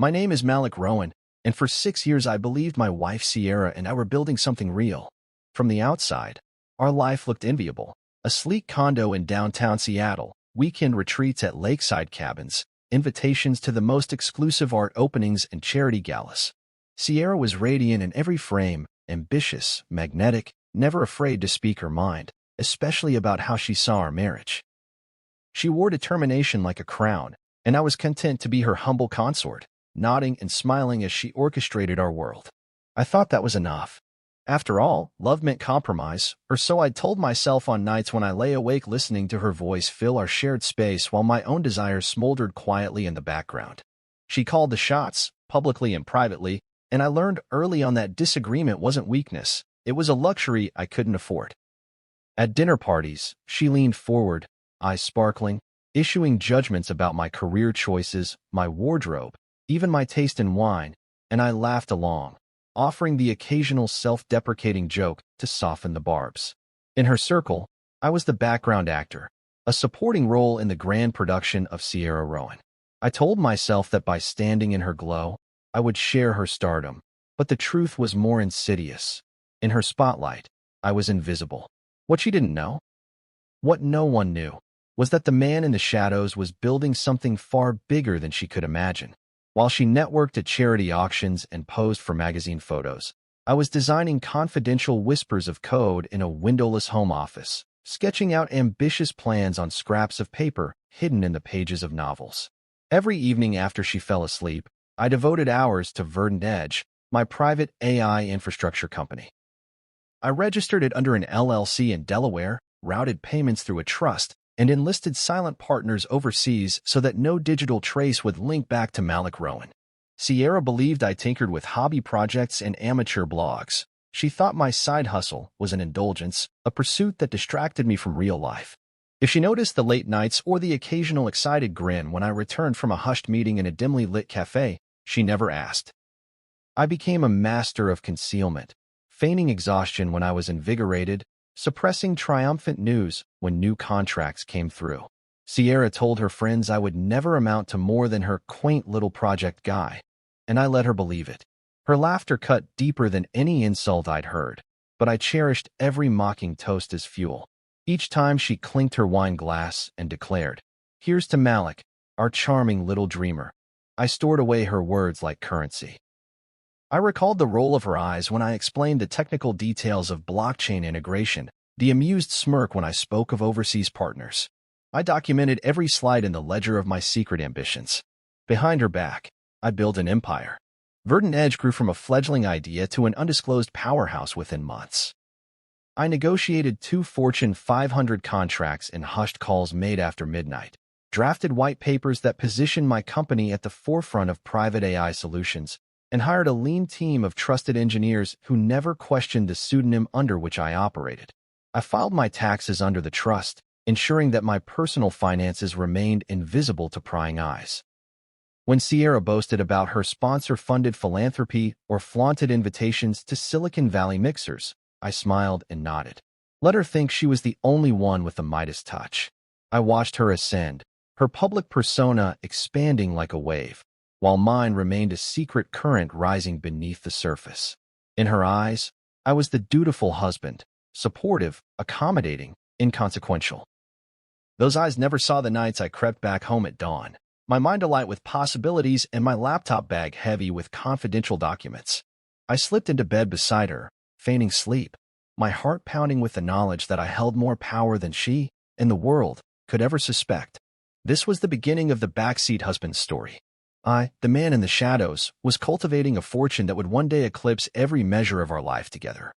My name is Malik Rowan, and for 6 years I believed my wife Sierra and I were building something real. From the outside, our life looked enviable. A sleek condo in downtown Seattle, weekend retreats at lakeside cabins, invitations to the most exclusive art openings and charity galas. Sierra was radiant in every frame, ambitious, magnetic, never afraid to speak her mind, especially about how she saw our marriage. She wore determination like a crown, and I was content to be her humble consort, nodding and smiling as she orchestrated our world. I thought that was enough. After all, love meant compromise, or so I'd told myself on nights when I lay awake listening to her voice fill our shared space while my own desires smoldered quietly in the background. She called the shots, publicly and privately, and I learned early on that disagreement wasn't weakness, it was a luxury I couldn't afford. At dinner parties, she leaned forward, eyes sparkling, issuing judgments about my career choices, my wardrobe, even my taste in wine, and I laughed along, offering the occasional self-deprecating joke to soften the barbs. In her circle, I was the background actor, a supporting role in the grand production of Sierra Rowan. I told myself that by standing in her glow, I would share her stardom, but the truth was more insidious. In her spotlight, I was invisible. What she didn't know, what no one knew, was that the man in the shadows was building something far bigger than she could imagine. While she networked at charity auctions and posed for magazine photos, I was designing confidential whispers of code in a windowless home office, sketching out ambitious plans on scraps of paper hidden in the pages of novels. Every evening after she fell asleep, I devoted hours to Verdant Edge, my private AI infrastructure company. I registered it under an LLC in Delaware, routed payments through a trust, and enlisted silent partners overseas so that no digital trace would link back to Malik Rowan. Sierra believed I tinkered with hobby projects and amateur blogs. She thought my side hustle was an indulgence, a pursuit that distracted me from real life. If she noticed the late nights or the occasional excited grin when I returned from a hushed meeting in a dimly lit cafe, she never asked. I became a master of concealment, feigning exhaustion when I was invigorated, suppressing triumphant news when new contracts came through. Sierra told her friends I would never amount to more than her quaint little project guy, and I let her believe it. Her laughter cut deeper than any insult I'd heard, but I cherished every mocking toast as fuel. Each time she clinked her wine glass and declared, "Here's to Malik, our charming little dreamer," I stored away her words like currency. I recalled the roll of her eyes when I explained the technical details of blockchain integration, the amused smirk when I spoke of overseas partners. I documented every slide in the ledger of my secret ambitions. Behind her back, I built an empire. Verdant Edge grew from a fledgling idea to an undisclosed powerhouse within months. I negotiated 2 Fortune 500 contracts in hushed calls made after midnight, drafted white papers that positioned my company at the forefront of private AI solutions, and hired a lean team of trusted engineers who never questioned the pseudonym under which I operated. I filed my taxes under the trust, ensuring that my personal finances remained invisible to prying eyes. When Sierra boasted about her sponsor-funded philanthropy or flaunted invitations to Silicon Valley mixers, I smiled and nodded. Let her think she was the only one with the Midas touch. I watched her ascend, her public persona expanding like a wave, while mine remained a secret current rising beneath the surface. In her eyes, I was the dutiful husband, supportive, accommodating, inconsequential. Those eyes never saw the nights I crept back home at dawn, my mind alight with possibilities and my laptop bag heavy with confidential documents. I slipped into bed beside her, feigning sleep, my heart pounding with the knowledge that I held more power than she, and the world, could ever suspect. This was the beginning of the backseat husband story. I, the man in the shadows, was cultivating a fortune that would one day eclipse every measure of our life together.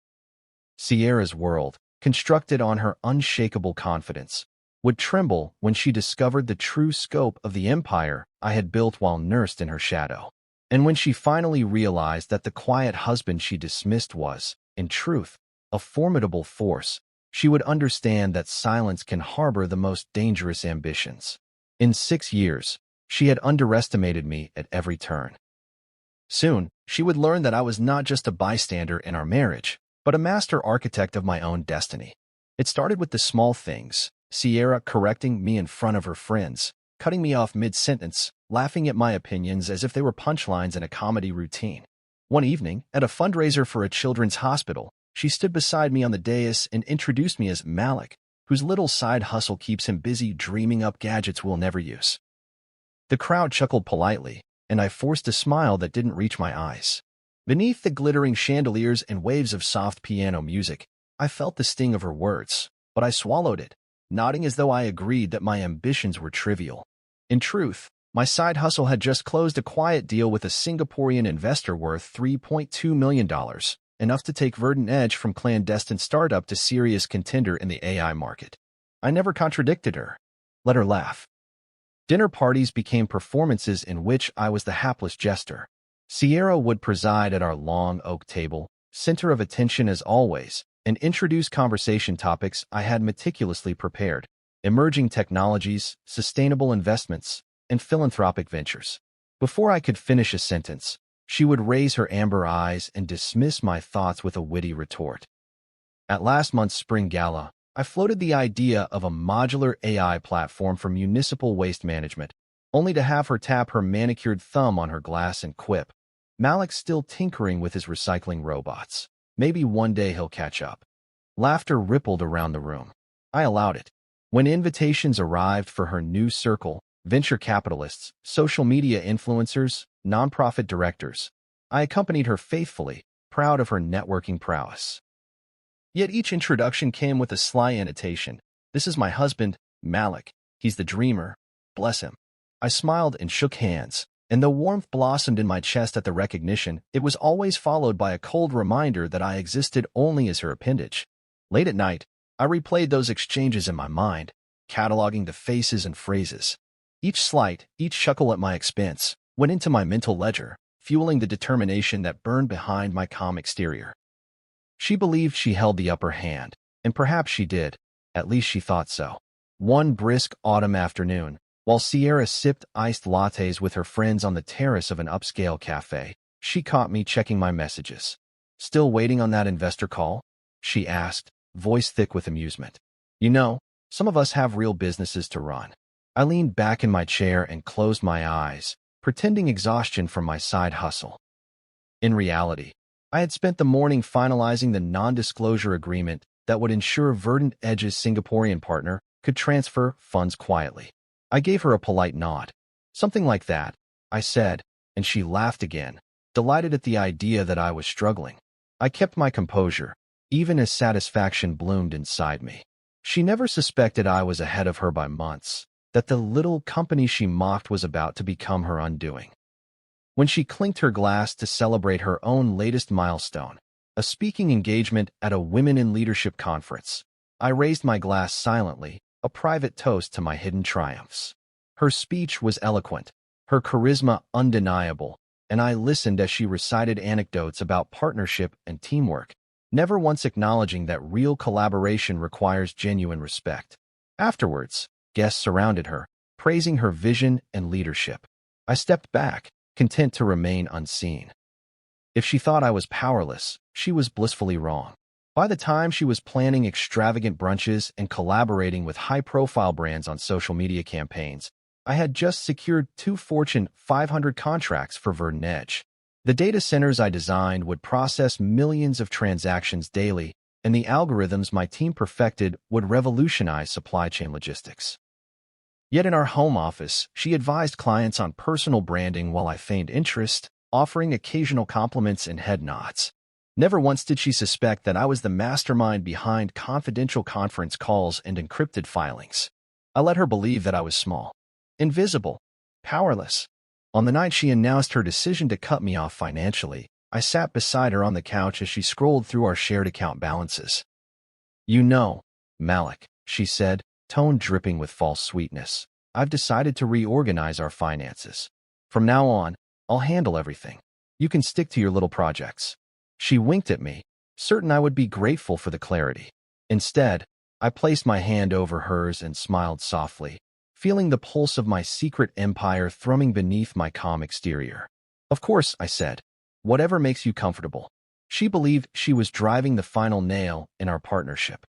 Sierra's world, constructed on her unshakable confidence, would tremble when she discovered the true scope of the empire I had built while nursed in her shadow. And when she finally realized that the quiet husband she dismissed was, in truth, a formidable force, she would understand that silence can harbor the most dangerous ambitions. In 6 years, she had underestimated me at every turn. Soon, she would learn that I was not just a bystander in our marriage, but a master architect of my own destiny. It started with the small things, Sierra correcting me in front of her friends, cutting me off mid-sentence, laughing at my opinions as if they were punchlines in a comedy routine. One evening, at a fundraiser for a children's hospital, she stood beside me on the dais and introduced me as Malik, whose little side hustle keeps him busy dreaming up gadgets we'll never use. The crowd chuckled politely, and I forced a smile that didn't reach my eyes. Beneath the glittering chandeliers and waves of soft piano music, I felt the sting of her words, but I swallowed it, nodding as though I agreed that my ambitions were trivial. In truth, my side hustle had just closed a quiet deal with a Singaporean investor worth $3.2 million, enough to take Verdant Edge from clandestine startup to serious contender in the AI market. I never contradicted her. Let her laugh. Dinner parties became performances in which I was the hapless jester. Sierra would preside at our long oak table, center of attention as always, and introduce conversation topics I had meticulously prepared: emerging technologies, sustainable investments, and philanthropic ventures. Before I could finish a sentence, she would raise her amber eyes and dismiss my thoughts with a witty retort. At last month's spring gala, I floated the idea of a modular AI platform for municipal waste management, only to have her tap her manicured thumb on her glass and quip, "Malik's still tinkering with his recycling robots. Maybe one day he'll catch up." Laughter rippled around the room. I allowed it. When invitations arrived for her new circle, venture capitalists, social media influencers, nonprofit directors, I accompanied her faithfully, proud of her networking prowess. Yet each introduction came with a sly annotation. "This is my husband, Malik. He's the dreamer. Bless him." I smiled and shook hands, and though warmth blossomed in my chest at the recognition, it was always followed by a cold reminder that I existed only as her appendage. Late at night, I replayed those exchanges in my mind, cataloging the faces and phrases. Each slight, each chuckle at my expense, went into my mental ledger, fueling the determination that burned behind my calm exterior. She believed she held the upper hand, and perhaps she did. At least she thought so. One brisk autumn afternoon, while Sierra sipped iced lattes with her friends on the terrace of an upscale cafe, she caught me checking my messages. "Still waiting on that investor call?" she asked, voice thick with amusement. "You know, some of us have real businesses to run." I leaned back in my chair and closed my eyes, pretending exhaustion from my side hustle. In reality, I had spent the morning finalizing the non-disclosure agreement that would ensure Verdant Edge's Singaporean partner could transfer funds quietly. I gave her a polite nod. "Something like that," I said, and she laughed again, delighted at the idea that I was struggling. I kept my composure, even as satisfaction bloomed inside me. She never suspected I was ahead of her by months, that the little company she mocked was about to become her undoing. When she clinked her glass to celebrate her own latest milestone, a speaking engagement at a Women in Leadership conference, I raised my glass silently, a private toast to my hidden triumphs. Her speech was eloquent, her charisma undeniable, and I listened as she recited anecdotes about partnership and teamwork, never once acknowledging that real collaboration requires genuine respect. Afterwards, guests surrounded her, praising her vision and leadership. I stepped back, content to remain unseen. If she thought I was powerless, she was blissfully wrong. By the time she was planning extravagant brunches and collaborating with high-profile brands on social media campaigns, I had just secured 2 Fortune 500 contracts for Verdant Edge. The data centers I designed would process millions of transactions daily, and the algorithms my team perfected would revolutionize supply chain logistics. Yet in our home office, she advised clients on personal branding while I feigned interest, offering occasional compliments and head nods. Never once did she suspect that I was the mastermind behind confidential conference calls and encrypted filings. I let her believe that I was small, invisible, powerless. On the night she announced her decision to cut me off financially, I sat beside her on the couch as she scrolled through our shared account balances. "You know, Malik," she said, tone dripping with false sweetness, "I've decided to reorganize our finances. From now on, I'll handle everything. You can stick to your little projects." She winked at me, certain I would be grateful for the clarity. Instead, I placed my hand over hers and smiled softly, feeling the pulse of my secret empire thrumming beneath my calm exterior. "Of course," I said, "whatever makes you comfortable." She believed she was driving the final nail in our partnership.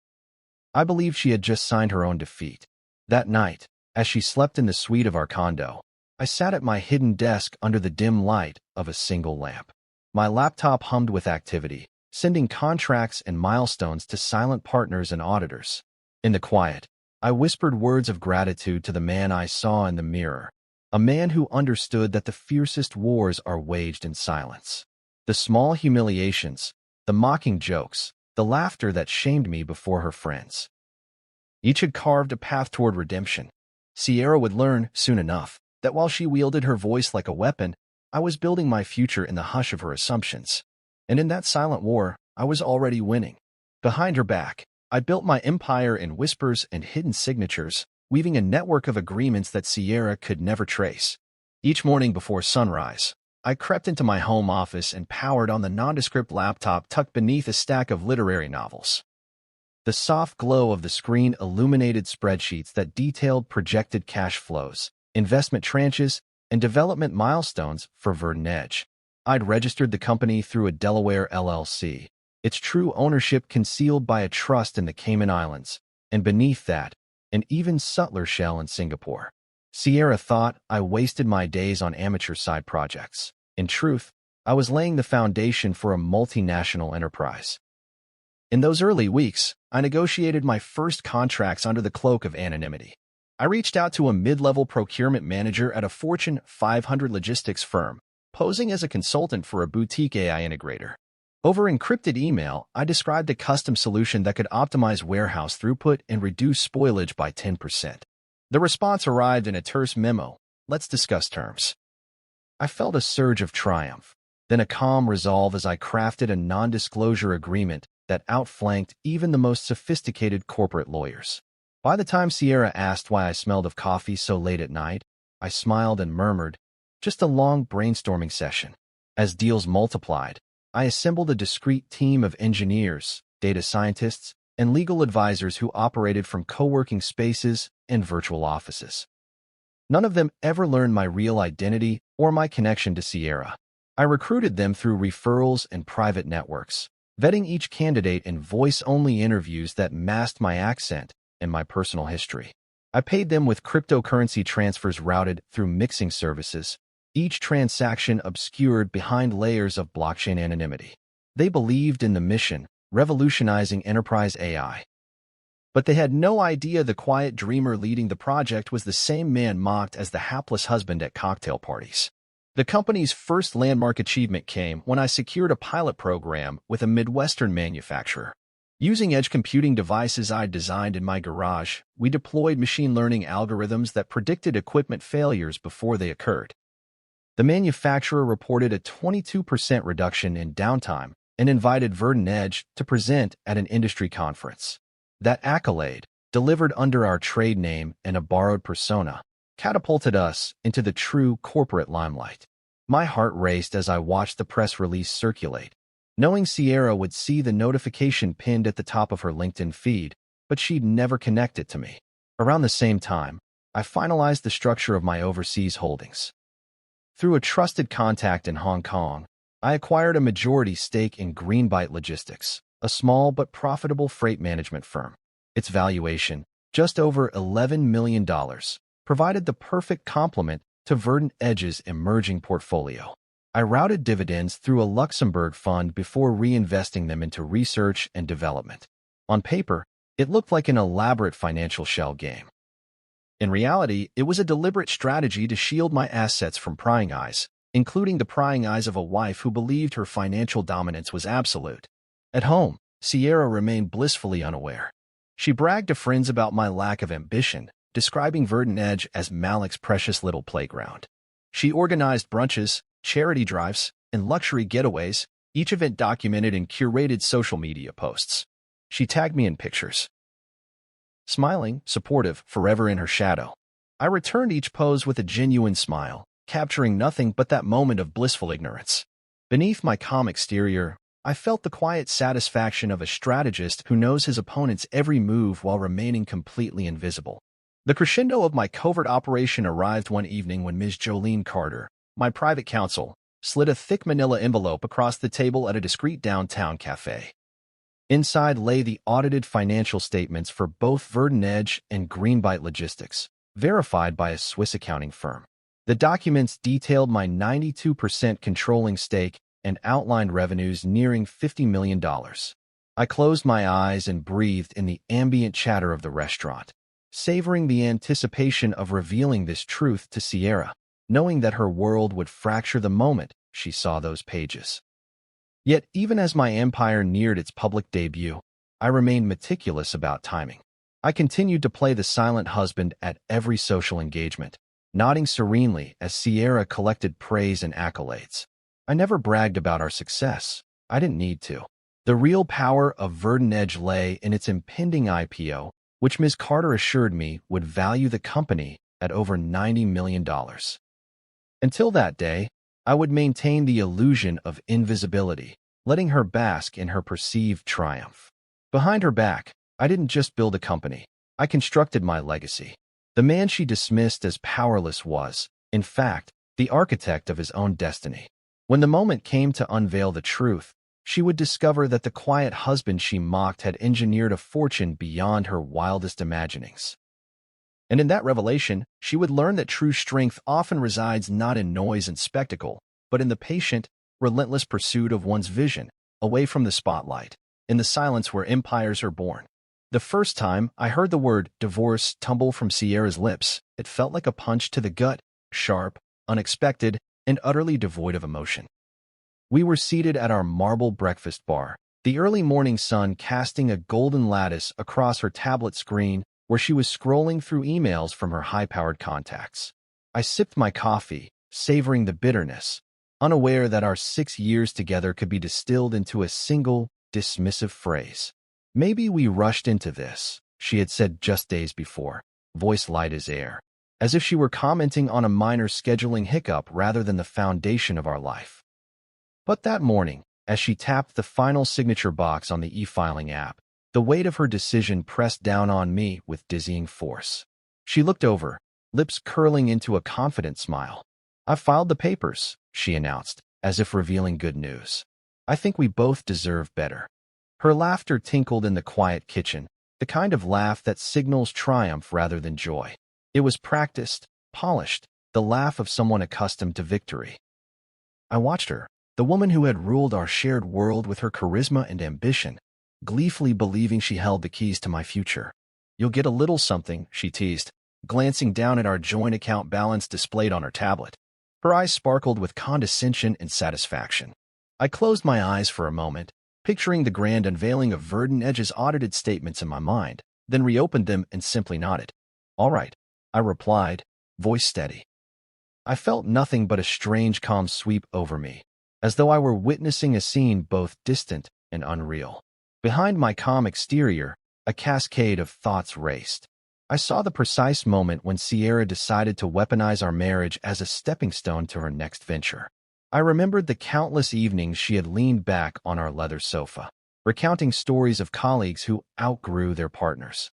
I believed she had just signed her own defeat. That night, As she slept in the suite of our condo, I sat at my hidden desk under the dim light of a single lamp. My laptop hummed with activity, sending contracts and milestones to silent partners and auditors. In the quiet, I whispered words of gratitude to the man I saw in the mirror, a man who understood that the fiercest wars are waged in silence. The small humiliations, the mocking jokes, the laughter that shamed me before her friends. Each had carved a path toward redemption. Sierra would learn, soon enough, that while she wielded her voice like a weapon, I was building my future in the hush of her assumptions. And in that silent war, I was already winning. Behind her back, I built my empire in whispers and hidden signatures, weaving a network of agreements that Sierra could never trace. Each morning before sunrise, I crept into my home office and powered on the nondescript laptop tucked beneath a stack of literary novels. The soft glow of the screen illuminated spreadsheets that detailed projected cash flows, investment tranches, and development milestones for Verdant Edge. I'd registered the company through a Delaware LLC, its true ownership concealed by a trust in the Cayman Islands, and beneath that, an even subtler shell in Singapore. Sierra thought I wasted my days on amateur side projects. In truth, I was laying the foundation for a multinational enterprise. In those early weeks, I negotiated my first contracts under the cloak of anonymity. I reached out to a mid-level procurement manager at a Fortune 500 logistics firm, posing as a consultant for a boutique AI integrator. Over encrypted email, I described a custom solution that could optimize warehouse throughput and reduce spoilage by 10%. The response arrived in a terse memo: "Let's discuss terms." I felt a surge of triumph, then a calm resolve as I crafted a non-disclosure agreement that outflanked even the most sophisticated corporate lawyers. By the time Sierra asked why I smelled of coffee so late at night, I smiled and murmured, "Just a long brainstorming session." As deals multiplied, I assembled a discreet team of engineers, data scientists, and legal advisors who operated from co-working spaces and virtual offices. None of them ever learned my real identity or my connection to Sierra. I recruited them through referrals and private networks, vetting each candidate in voice-only interviews that masked my accent and my personal history. I paid them with cryptocurrency transfers routed through mixing services, each transaction obscured behind layers of blockchain anonymity. They believed in the mission, revolutionizing enterprise AI. But they had no idea the quiet dreamer leading the project was the same man mocked as the hapless husband at cocktail parties. The company's first landmark achievement came when I secured a pilot program with a Midwestern manufacturer. Using edge computing devices I'd designed in my garage, we deployed machine learning algorithms that predicted equipment failures before they occurred. The manufacturer reported a 22% reduction in downtime and invited Verdant Edge to present at an industry conference. That accolade, delivered under our trade name and a borrowed persona, catapulted us into the true corporate limelight. My heart raced as I watched the press release circulate, knowing Sierra would see the notification pinned at the top of her LinkedIn feed, but she'd never connect it to me. Around the same time, I finalized the structure of my overseas holdings. Through a trusted contact in Hong Kong, I acquired a majority stake in Greenbyte Logistics, a small but profitable freight management firm. Its valuation, just over $11 million, provided the perfect complement to Verdant Edge's emerging portfolio. I routed dividends through a Luxembourg fund before reinvesting them into research and development. On paper, it looked like an elaborate financial shell game. In reality, it was a deliberate strategy to shield my assets from prying eyes, including the prying eyes of a wife who believed her financial dominance was absolute. At home, Sierra remained blissfully unaware. She bragged to friends about my lack of ambition, describing Verdant Edge as Malik's precious little playground. She organized brunches, charity drives, and luxury getaways, each event documented in curated social media posts. She tagged me in pictures. Smiling, supportive, forever in her shadow. I returned each pose with a genuine smile, capturing nothing but that moment of blissful ignorance. Beneath my calm exterior, I felt the quiet satisfaction of a strategist who knows his opponent's every move while remaining completely invisible. The crescendo of my covert operation arrived one evening when Ms. Jolene Carter, my private counsel, slid a thick manila envelope across the table at a discreet downtown cafe. Inside lay the audited financial statements for both Verdant Edge and Greenbyte Logistics, verified by a Swiss accounting firm. The documents detailed my 92% controlling stake and outlined revenues nearing $50 million. I closed my eyes and breathed in the ambient chatter of the restaurant, savoring the anticipation of revealing this truth to Sierra, knowing that her world would fracture the moment she saw those pages. Yet, even as my empire neared its public debut, I remained meticulous about timing. I continued to play the silent husband at every social engagement, nodding serenely as Sierra collected praise and accolades. I never bragged about our success. I didn't need to. The real power of Verdant Edge lay in its impending IPO, which Ms. Carter assured me would value the company at over $90 million. Until that day, I would maintain the illusion of invisibility, letting her bask in her perceived triumph. Behind her back, I didn't just build a company. I constructed my legacy. The man she dismissed as powerless was, in fact, the architect of his own destiny. When the moment came to unveil the truth, she would discover that the quiet husband she mocked had engineered a fortune beyond her wildest imaginings. And in that revelation, she would learn that true strength often resides not in noise and spectacle, but in the patient, relentless pursuit of one's vision, away from the spotlight, in the silence where empires are born. The first time I heard the word divorce tumble from Sierra's lips, it felt like a punch to the gut, sharp, unexpected, and utterly devoid of emotion. We were seated at our marble breakfast bar, the early morning sun casting a golden lattice across her tablet screen where she was scrolling through emails from her high-powered contacts. I sipped my coffee, savoring the bitterness, unaware that our 6 years together could be distilled into a single, dismissive phrase. "Maybe we rushed into this," she had said just days before, voice light as air, as if she were commenting on a minor scheduling hiccup rather than the foundation of our life. But that morning, as she tapped the final signature box on the e-filing app, the weight of her decision pressed down on me with dizzying force. She looked over, lips curling into a confident smile. "I've filed the papers," she announced, as if revealing good news. "I think we both deserve better." Her laughter tinkled in the quiet kitchen, the kind of laugh that signals triumph rather than joy. It was practiced, polished, the laugh of someone accustomed to victory. I watched her, the woman who had ruled our shared world with her charisma and ambition, gleefully believing she held the keys to my future. "You'll get a little something," she teased, glancing down at our joint account balance displayed on her tablet. Her eyes sparkled with condescension and satisfaction. I closed my eyes for a moment, picturing the grand unveiling of Verdant Edge's audited statements in my mind, then reopened them and simply nodded. "All right," I replied, voice steady. I felt nothing but a strange calm sweep over me, as though I were witnessing a scene both distant and unreal. Behind my calm exterior, a cascade of thoughts raced. I saw the precise moment when Sierra decided to weaponize our marriage as a stepping stone to her next venture. I remembered the countless evenings she had leaned back on our leather sofa, recounting stories of colleagues who outgrew their partners.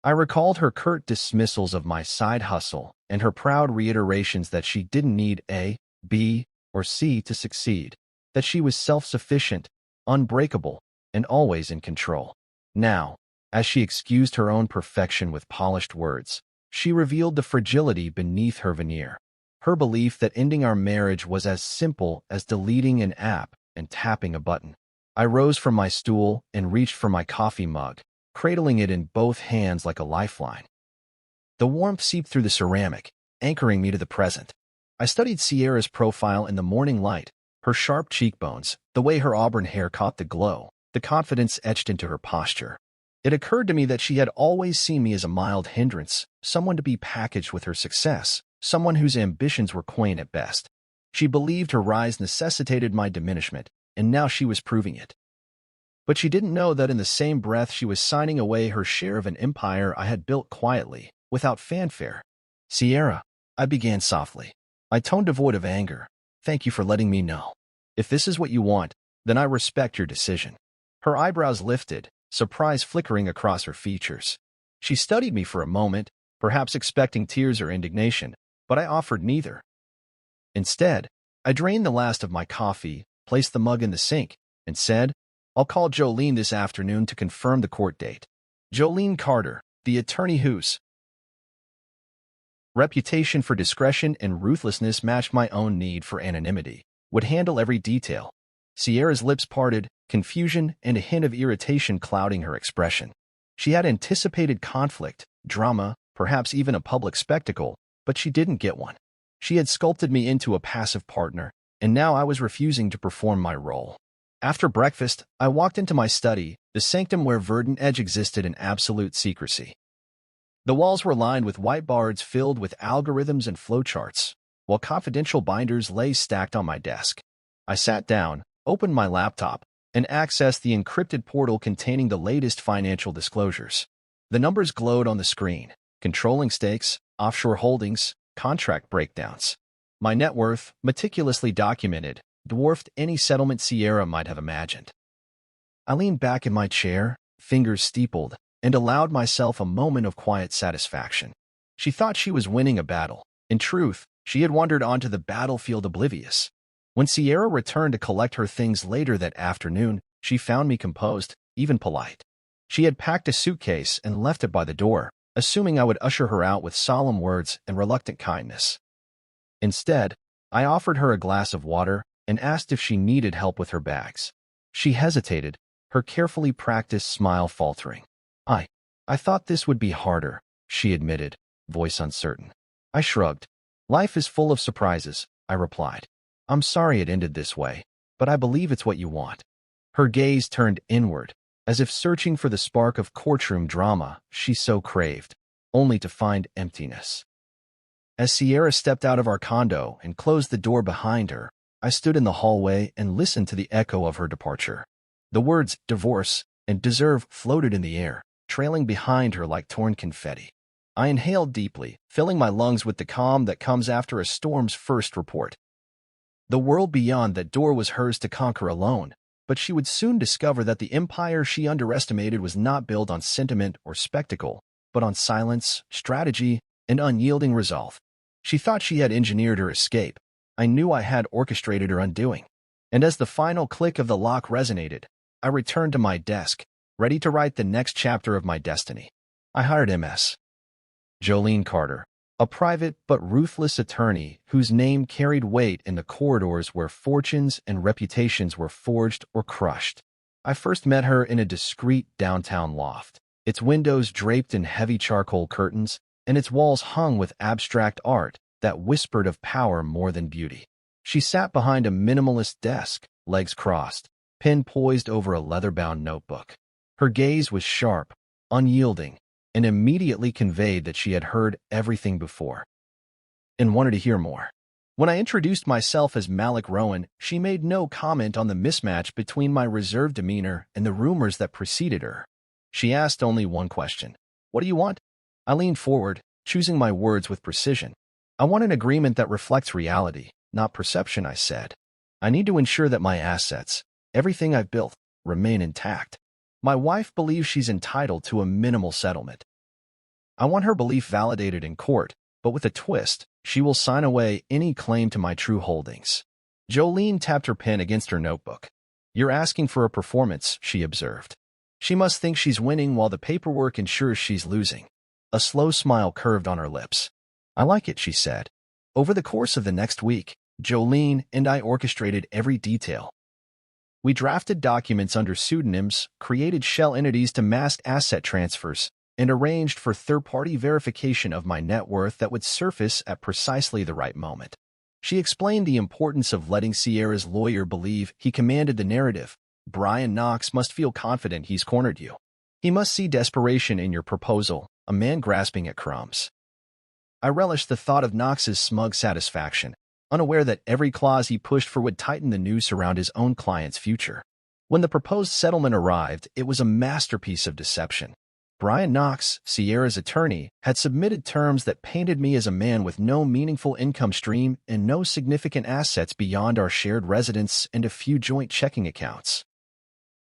I recalled her curt dismissals of my side hustle and her proud reiterations that she didn't need A, B, or C to succeed, that she was self-sufficient, unbreakable, and always in control. Now, as she excused her own perfection with polished words, she revealed the fragility beneath her veneer. Her belief that ending our marriage was as simple as deleting an app and tapping a button. I rose from my stool and reached for my coffee mug, cradling it in both hands like a lifeline. The warmth seeped through the ceramic, anchoring me to the present. I studied Sierra's profile in the morning light, her sharp cheekbones, the way her auburn hair caught the glow, the confidence etched into her posture. It occurred to me that she had always seen me as a mild hindrance, someone to be packaged with her success, someone whose ambitions were quaint at best. She believed her rise necessitated my diminishment, and now she was proving it. But she didn't know that in the same breath she was signing away her share of an empire I had built quietly, without fanfare. "Sierra," I began softly, my tone devoid of anger, "thank you for letting me know. If this is what you want, then I respect your decision." Her eyebrows lifted, surprise flickering across her features. She studied me for a moment, perhaps expecting tears or indignation, but I offered neither. Instead, I drained the last of my coffee, placed the mug in the sink, and said, "I'll call Jolene this afternoon to confirm the court date. Jolene Carter, the attorney whose Reputation for discretion and ruthlessness matched my own need for anonymity. Would handle every detail. Sierra's lips parted, confusion and a hint of irritation clouding her expression. She had anticipated conflict, drama, perhaps even a public spectacle, but she didn't get one. She had sculpted me into a passive partner, and now I was refusing to perform my role. After breakfast, I walked into my study, the sanctum where verdant edge existed in absolute secrecy. The walls were lined with whiteboards filled with algorithms and flowcharts, while confidential binders lay stacked on my desk. I sat down, opened my laptop, and accessed the encrypted portal containing the latest financial disclosures. The numbers glowed on the screen: controlling stakes, offshore holdings, contract breakdowns. My net worth, meticulously documented, dwarfed any settlement Sierra might have imagined. I leaned back in my chair, fingers steepled, and allowed myself a moment of quiet satisfaction. She thought she was winning a battle. In truth, she had wandered onto the battlefield oblivious. When Sierra returned to collect her things later that afternoon, she found me composed, even polite. She had packed a suitcase and left it by the door, assuming I would usher her out with solemn words and reluctant kindness. Instead, I offered her a glass of water and asked if she needed help with her bags. She hesitated, her carefully practiced smile faltering. I thought this would be harder, she admitted, voice uncertain. I shrugged. Life is full of surprises, I replied. I'm sorry it ended this way, but I believe it's what you want. Her gaze turned inward, as if searching for the spark of courtroom drama she so craved, only to find emptiness. As Sierra stepped out of our condo and closed the door behind her, I stood in the hallway and listened to the echo of her departure. The words divorce and deserve floated in the air, trailing behind her like torn confetti. I inhaled deeply, filling my lungs with the calm that comes after a storm's first report. The world beyond that door was hers to conquer alone, but she would soon discover that the empire she underestimated was not built on sentiment or spectacle, but on silence, strategy, and unyielding resolve. She thought she had engineered her escape. I knew I had orchestrated her undoing. And as the final click of the lock resonated, I returned to my desk, ready to write the next chapter of my destiny. I hired Ms. Jolene Carter, a private but ruthless attorney whose name carried weight in the corridors where fortunes and reputations were forged or crushed. I first met her in a discreet downtown loft, its windows draped in heavy charcoal curtains and its walls hung with abstract art that whispered of power more than beauty. She sat behind a minimalist desk, legs crossed, pen poised over a leather-bound notebook. Her gaze was sharp, unyielding, and immediately conveyed that she had heard everything before and wanted to hear more. When I introduced myself as Malik Rowan, she made no comment on the mismatch between my reserved demeanor and the rumors that preceded her. She asked only one question. What do you want? I leaned forward, choosing my words with precision. I want an agreement that reflects reality, not perception, I said. I need to ensure that my assets, everything I've built, remain intact. My wife believes she's entitled to a minimal settlement. I want her belief validated in court, but with a twist. She will sign away any claim to my true holdings. Jolene tapped her pen against her notebook. You're asking for a performance, she observed. She must think she's winning while the paperwork ensures she's losing. A slow smile curved on her lips. I like it, she said. Over the course of the next week, Jolene and I orchestrated every detail. We drafted documents under pseudonyms, created shell entities to mask asset transfers, and arranged for third-party verification of my net worth that would surface at precisely the right moment. She explained the importance of letting Sierra's lawyer believe he commanded the narrative. Brian Knox must feel confident he's cornered you. He must see desperation in your proposal, a man grasping at crumbs. I relished the thought of Knox's smug satisfaction, unaware that every clause he pushed for would tighten the noose around his own client's future. When the proposed settlement arrived, it was a masterpiece of deception. Brian Knox, Sierra's attorney, had submitted terms that painted me as a man with no meaningful income stream and no significant assets beyond our shared residence and a few joint checking accounts.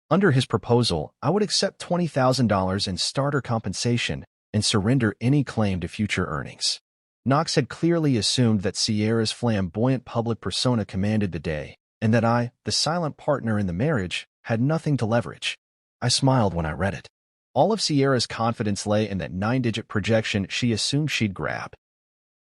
Under his proposal, I would accept $20,000 in starter compensation and surrender any claim to future earnings. Knox had clearly assumed that Sierra's flamboyant public persona commanded the day, and that I, the silent partner in the marriage, had nothing to leverage. I smiled when I read it. All of Sierra's confidence lay in that 9-digit projection she assumed she'd grab.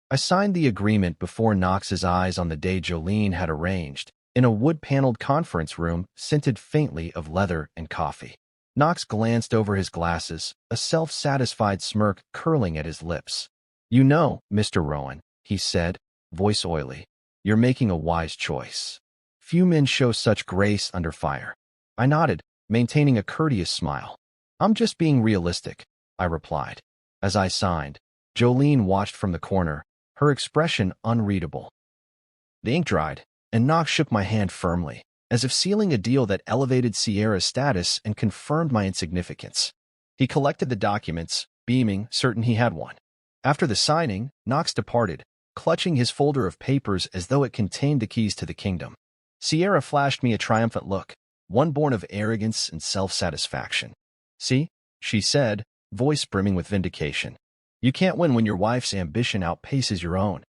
I signed the agreement before Knox's eyes on the day Jolene had arranged, in a wood-paneled conference room scented faintly of leather and coffee. Knox glanced over his glasses, a self-satisfied smirk curling at his lips. "You know, Mr. Rowan," he said, voice oily, "you're making a wise choice. Few men show such grace under fire." I nodded, maintaining a courteous smile. "I'm just being realistic," I replied. As I signed, Jolene watched from the corner, her expression unreadable. The ink dried, and Knox shook my hand firmly, as if sealing a deal that elevated Sierra's status and confirmed my insignificance. He collected the documents, beaming, certain he had won. After the signing, Knox departed, clutching his folder of papers as though it contained the keys to the kingdom. Sierra flashed me a triumphant look, one born of arrogance and self-satisfaction. "See," she said, voice brimming with vindication. "You can't win when your wife's ambition outpaces your own."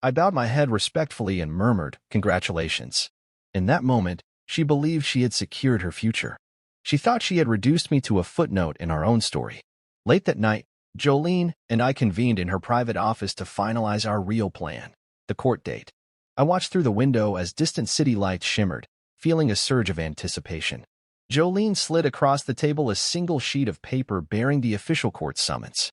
I bowed my head respectfully and murmured, "Congratulations." In that moment, she believed she had secured her future. She thought she had reduced me to a footnote in our own story. Late that night, Jolene and I convened in her private office to finalize our real plan, the court date. I watched through the window as distant city lights shimmered, feeling a surge of anticipation. Jolene slid across the table a single sheet of paper bearing the official court summons.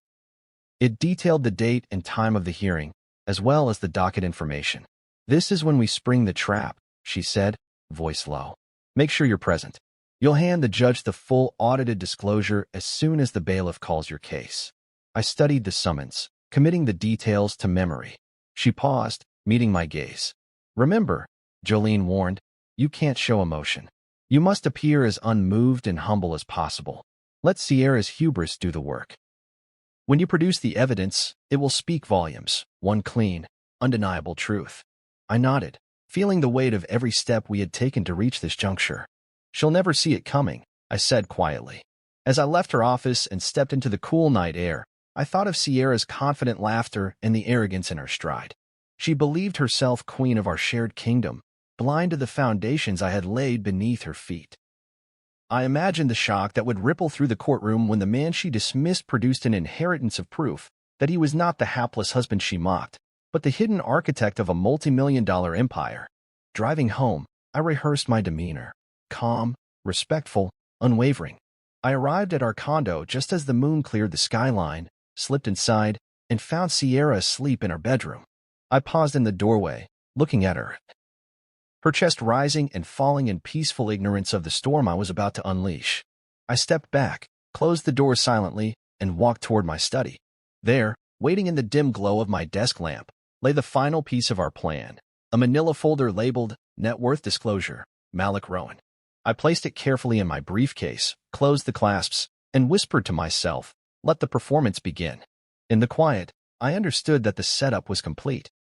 It detailed the date and time of the hearing, as well as the docket information. "This is when we spring the trap," she said, voice low. "Make sure you're present. You'll hand the judge the full audited disclosure as soon as the bailiff calls your case." I studied the summons, committing the details to memory. She paused, meeting my gaze. "Remember," Jolene warned, "you can't show emotion. You must appear as unmoved and humble as possible. Let Sierra's hubris do the work. When you produce the evidence, it will speak volumes, one clean, undeniable truth." I nodded, feeling the weight of every step we had taken to reach this juncture. "She'll never see it coming," I said quietly. As I left her office and stepped into the cool night air, I thought of Sierra's confident laughter and the arrogance in her stride. She believed herself queen of our shared kingdom, blind to the foundations I had laid beneath her feet. I imagined the shock that would ripple through the courtroom when the man she dismissed produced an inheritance of proof that he was not the hapless husband she mocked, but the hidden architect of a multi-million-dollar empire. Driving home, I rehearsed my demeanor, calm, respectful, unwavering. I arrived at our condo just as the moon cleared the skyline, slipped inside, and found Sierra asleep in her bedroom. I paused in the doorway, looking at her, her chest rising and falling in peaceful ignorance of the storm I was about to unleash. I stepped back, closed the door silently, and walked toward my study. There, waiting in the dim glow of my desk lamp, lay the final piece of our plan, a manila folder labeled Net Worth Disclosure, Malik Rowan. I placed it carefully in my briefcase, closed the clasps, and whispered to myself, "Let the performance begin." In the quiet, I understood that the setup was complete.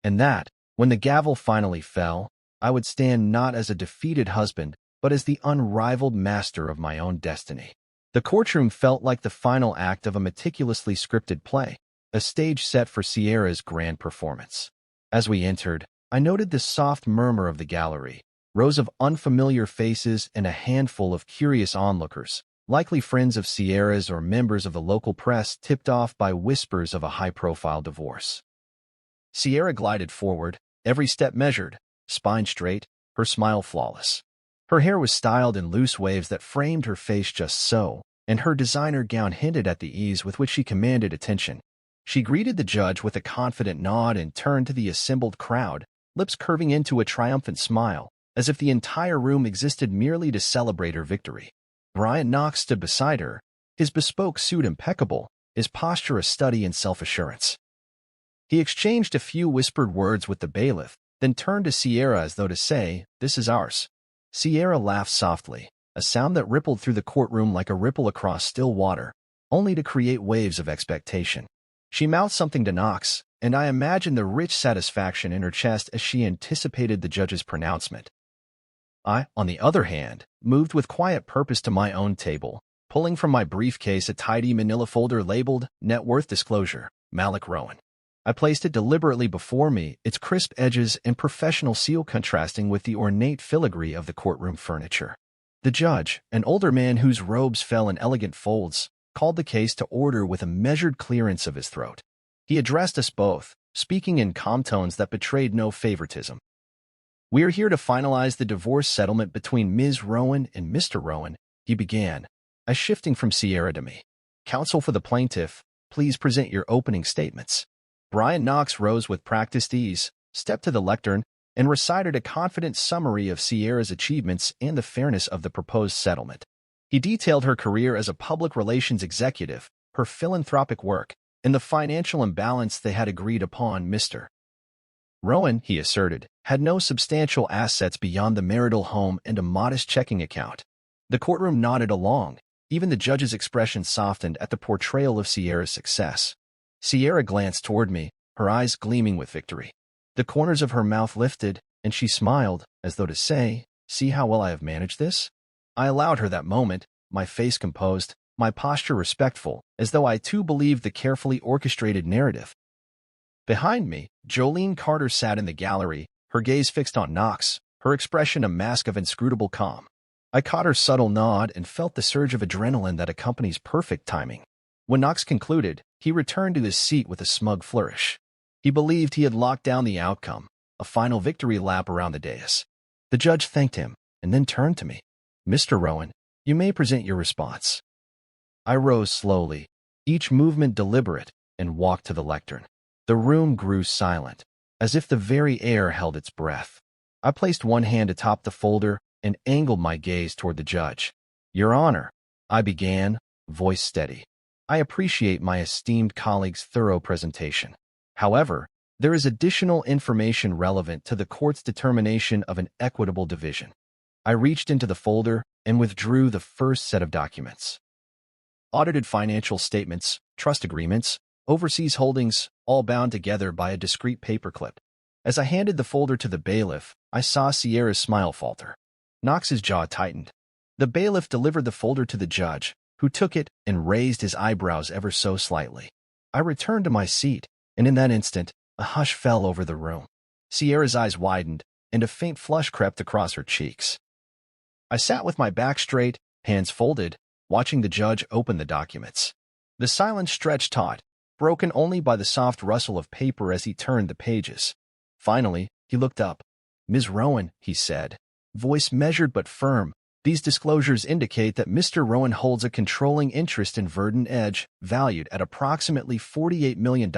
And that, when the gavel finally fell, I would stand not as a defeated husband, but as the unrivaled master of my own destiny. The courtroom felt like the final act of a meticulously scripted play, a stage set for Sierra's grand performance. As we entered, I noted the soft murmur of the gallery, rows of unfamiliar faces and a handful of curious onlookers, likely friends of Sierra's or members of the local press tipped off by whispers of a high-profile divorce. Sierra glided forward, every step measured, spine straight, her smile flawless. Her hair was styled in loose waves that framed her face just so, and her designer gown hinted at the ease with which she commanded attention. She greeted the judge with a confident nod and turned to the assembled crowd, lips curving into a triumphant smile, as if the entire room existed merely to celebrate her victory. Brian Knox stood beside her, his bespoke suit impeccable, his posture a study in self-assurance. He exchanged a few whispered words with the bailiff, then turned to Sierra as though to say, "This is ours." Sierra laughed softly, a sound that rippled through the courtroom like a ripple across still water, only to create waves of expectation. She mouthed something to Knox, and I imagined the rich satisfaction in her chest as she anticipated the judge's pronouncement. I, on the other hand, moved with quiet purpose to my own table, pulling from my briefcase a tidy manila folder labeled Net Worth Disclosure, Malik Rowan. I placed it deliberately before me, its crisp edges and professional seal contrasting with the ornate filigree of the courtroom furniture. The judge, an older man whose robes fell in elegant folds, called the case to order with a measured clearance of his throat. He addressed us both, speaking in calm tones that betrayed no favoritism. "We are here to finalize the divorce settlement between Ms. Rowan and Mr. Rowan," he began, as shifting from Sierra to me. "Counsel for the plaintiff, please present your opening statements." Brian Knox rose with practiced ease, stepped to the lectern, and recited a confident summary of Sierra's achievements and the fairness of the proposed settlement. He detailed her career as a public relations executive, her philanthropic work, and the financial imbalance they had agreed upon. Mr. Rowan, he asserted, had no substantial assets beyond the marital home and a modest checking account. The courtroom nodded along. Even the judge's expression softened at the portrayal of Sierra's success. Sierra glanced toward me, her eyes gleaming with victory. The corners of her mouth lifted, and she smiled, as though to say, "See how well I have managed this?" I allowed her that moment, my face composed, my posture respectful, as though I too believed the carefully orchestrated narrative. Behind me, Jolene Carter sat in the gallery, her gaze fixed on Knox, her expression a mask of inscrutable calm. I caught her subtle nod and felt the surge of adrenaline that accompanies perfect timing. When Knox concluded, he returned to his seat with a smug flourish. He believed he had locked down the outcome, a final victory lap around the dais. The judge thanked him, and then turned to me. "Mr. Rowan, you may present your response." I rose slowly, each movement deliberate, and walked to the lectern. The room grew silent, as if the very air held its breath. I placed one hand atop the folder and angled my gaze toward the judge. "Your Honor," I began, voice steady. "I appreciate my esteemed colleague's thorough presentation. However, there is additional information relevant to the court's determination of an equitable division." I reached into the folder and withdrew the first set of documents. Audited financial statements, trust agreements, overseas holdings, all bound together by a discreet paperclip. As I handed the folder to the bailiff, I saw Sierra's smile falter. Knox's jaw tightened. The bailiff delivered the folder to the judge, who took it and raised his eyebrows ever so slightly. I returned to my seat, and in that instant, a hush fell over the room. Sierra's eyes widened, and a faint flush crept across her cheeks. I sat with my back straight, hands folded, watching the judge open the documents. The silence stretched taut, broken only by the soft rustle of paper as he turned the pages. Finally, he looked up. "Ms. Rowan," he said, voice measured but firm, "these disclosures indicate that Mr. Rowan holds a controlling interest in Verdant Edge, valued at approximately $48 million,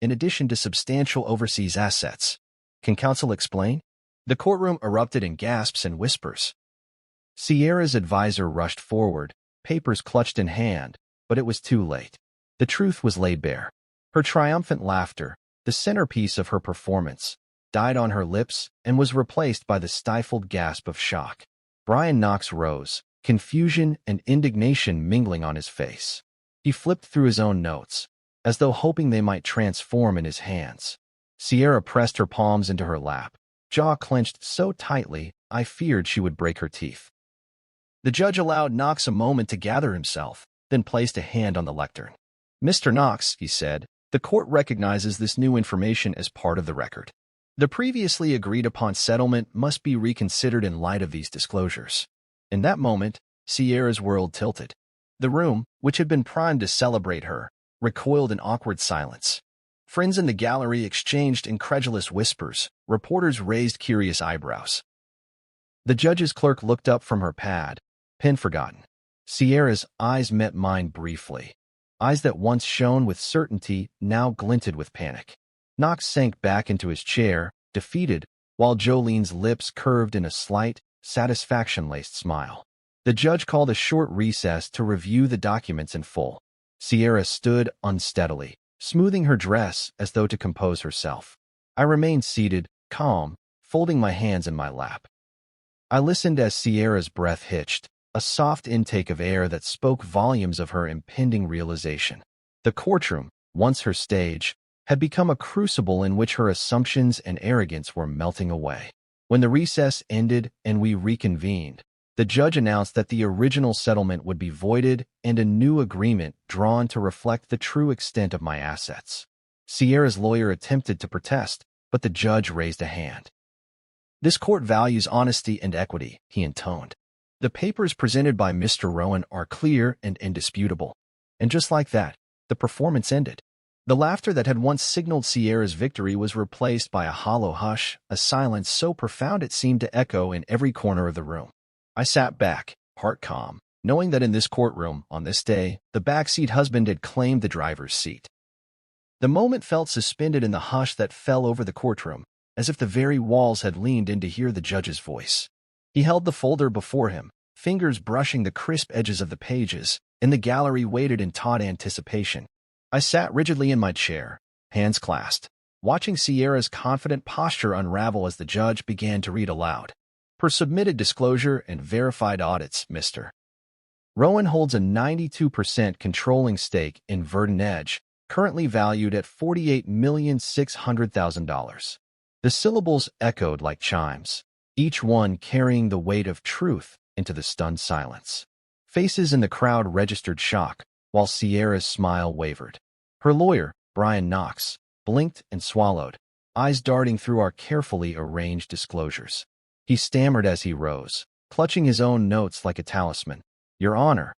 in addition to substantial overseas assets. Can counsel explain?" The courtroom erupted in gasps and whispers. Sierra's advisor rushed forward, papers clutched in hand, but it was too late. The truth was laid bare. Her triumphant laughter, the centerpiece of her performance, died on her lips and was replaced by the stifled gasp of shock. Brian Knox rose, confusion and indignation mingling on his face. He flipped through his own notes, as though hoping they might transform in his hands. Sierra pressed her palms into her lap, jaw clenched so tightly I feared she would break her teeth. The judge allowed Knox a moment to gather himself, then placed a hand on the lectern. "Mr. Knox," he said, "the court recognizes this new information as part of the record. The previously agreed-upon settlement must be reconsidered in light of these disclosures." In that moment, Sierra's world tilted. The room, which had been primed to celebrate her, recoiled in awkward silence. Friends in the gallery exchanged incredulous whispers. Reporters raised curious eyebrows. The judge's clerk looked up from her pad, pen forgotten. Sierra's eyes met mine briefly. Eyes that once shone with certainty now glinted with panic. Knox sank back into his chair, defeated, while Jolene's lips curved in a slight, satisfaction-laced smile. The judge called a short recess to review the documents in full. Sierra stood unsteadily, smoothing her dress as though to compose herself. I remained seated, calm, folding my hands in my lap. I listened as Sierra's breath hitched, a soft intake of air that spoke volumes of her impending realization. The courtroom, once her stage, had become a crucible in which her assumptions and arrogance were melting away. When the recess ended and we reconvened, the judge announced that the original settlement would be voided and a new agreement drawn to reflect the true extent of my assets. Sierra's lawyer attempted to protest, but the judge raised a hand. "This court values honesty and equity," he intoned. "The papers presented by Mr. Rowan are clear and indisputable." And just like that, the performance ended. The laughter that had once signaled Sierra's victory was replaced by a hollow hush, a silence so profound it seemed to echo in every corner of the room. I sat back, heart calm, knowing that in this courtroom, on this day, the backseat husband had claimed the driver's seat. The moment felt suspended in the hush that fell over the courtroom, as if the very walls had leaned in to hear the judge's voice. He held the folder before him, fingers brushing the crisp edges of the pages, and the gallery waited in taut anticipation. I sat rigidly in my chair, hands clasped, watching Sierra's confident posture unravel as the judge began to read aloud. Per submitted disclosure and verified audits, Mr. Rowan holds a 92% controlling stake in Verdant Edge, currently valued at $48,600,000. The syllables echoed like chimes, each one carrying the weight of truth into the stunned silence. Faces in the crowd registered shock, while Sierra's smile wavered. Her lawyer, Brian Knox, blinked and swallowed, eyes darting through our carefully arranged disclosures. He stammered as he rose, clutching his own notes like a talisman. Your Honor,